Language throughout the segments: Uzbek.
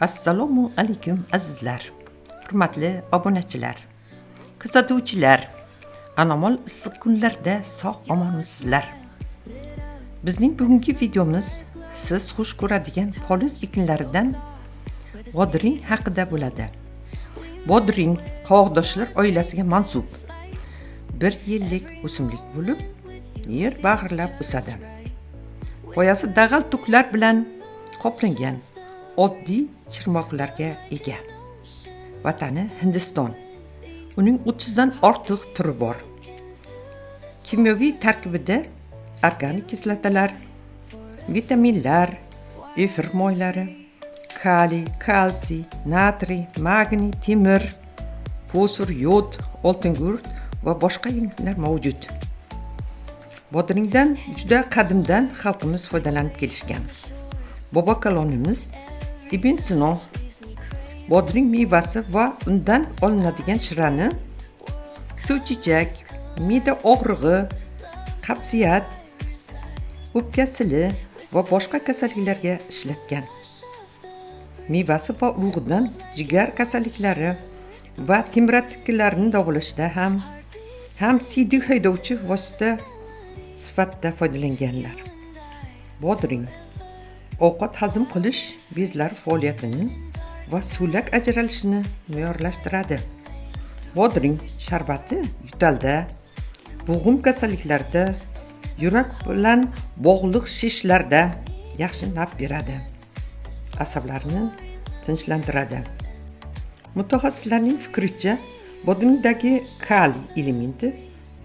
Assalomu alaykum azizlar, hurmatli obunachilar, kuzatuvchilar, anomol issiq kunlarda sog'-omonmisizlar. Bizning bugungi videomiz siz xush ko'radigan poliz ekinlaridan bodring haqida bo'ladi. Bodring qovoqdoshlar oilasiga mansub bir yillik o'simlik bo'lib, yer bag'irlab o'sadi. Poyasi dag'al tuklar bilan qoplangan oddiy chirmoqlarga ega. Vatani Hindiston. Uning 30 dan ortiq turi bor. Kimyoviy tarkibida organik kislotalar, vitaminlar, efir moylari, kaliy, kalsiy, natriy, magniy, temir, fosfor, yod, oltingurt va boshqa elementlar mavjud. Bodringdan juda qadimdan xalqimiz foydalanib kelishgan. Bobo kalonimiz Ibn Sino bodring mevasi va undan olinadigan shirani suvchechak, me'da og'rig'i, qabziyat, o'pka sili va boshqa kasalliklarga ishlatgan. Mevasi va urug'idan jigar kasalliklari va temperaturalarni davolashda ham siydik haydovchi vosita sifatida foydalanganlar. Bodring ovqat hazm qilish bezlari faoliyatini va so'lak ajralishini me'yorlashtiradi. Bodring sharbati yo'talda, bo'g'im kasalliklarida, yurak bilan bog'liq shishlarda yaxshi naf beradi. Asablarni tinchlantiradi. Mutaxassislarning fikricha, bodringdagi kaliy elementi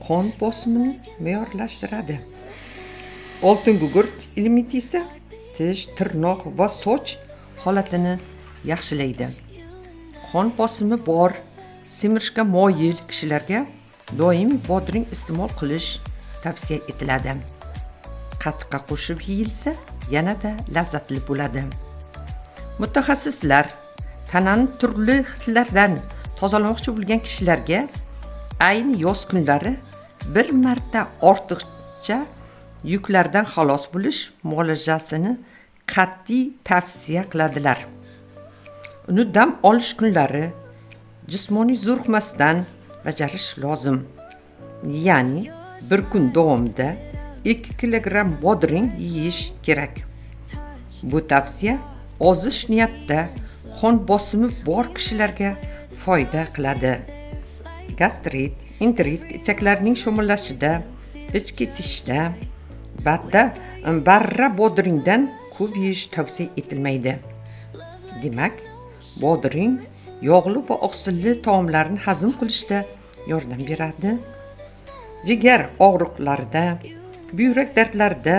qon bosimini me'yorlashtiradi. Oltin gugurt elementi esa tish, tirnoq va soch holatini yaxshilaydi. Qon bosimi bor, semirishga moyil kishilarga doimiy bodring iste'mol qilish tavsiya etiladi. Qatiqqa qo'shib yeyilsa, yanada lazzatli bo'ladi. Mutaxassislar tanani turli hislardan tozalamoqchi bo'lgan kishilarga ayni yoz kunlari bir marta ortiqcha yuklardan xalos bo'lish muolajasini qat'iy tavsiya qiladilar. Uni dam olish kunlari jismoniy zo'riqmasdan bajarish lozim. Ya'ni bir kun davomida 2 kilogramm bodring yeyish kerak. Bu tavsiya ozish niyatda qon bosimi bor kishilarga foyda qiladi. Gastrit, entrit, ichaklarning shumillashida, ichki tishda, barra bodringdan ko'p yeyish tavsiya etilmaydi. Demak, bodring yog'li va oqsilli taomlarni hazm qilishda yordam beradi. Jigar og'riqlarida, buyrak dardlarida,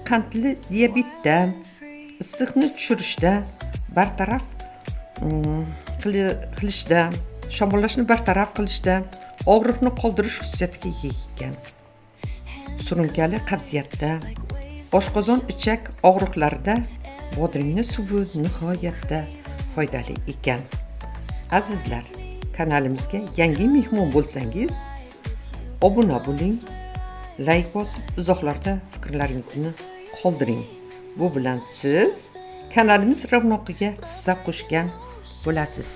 qandli diabetda, issiqni tushirishda, bartaraf qilishda, shamollashni bartaraf qilishda, og'riqni qoldirish xususiyatiga ega. Surunkali qabziyatda, oshqozon ichak og'riqlarida bodringning suvi nihoyatda foydali ekan. Azizlar, kanalimizga yangi mehmon bo'lsangiz, obuna bo'ling, like bosib, izohlarda fikrlaringizni qoldiring. Bu bilan siz kanalimiz ravnoqiga hissa qo'shgan bo'lasiz.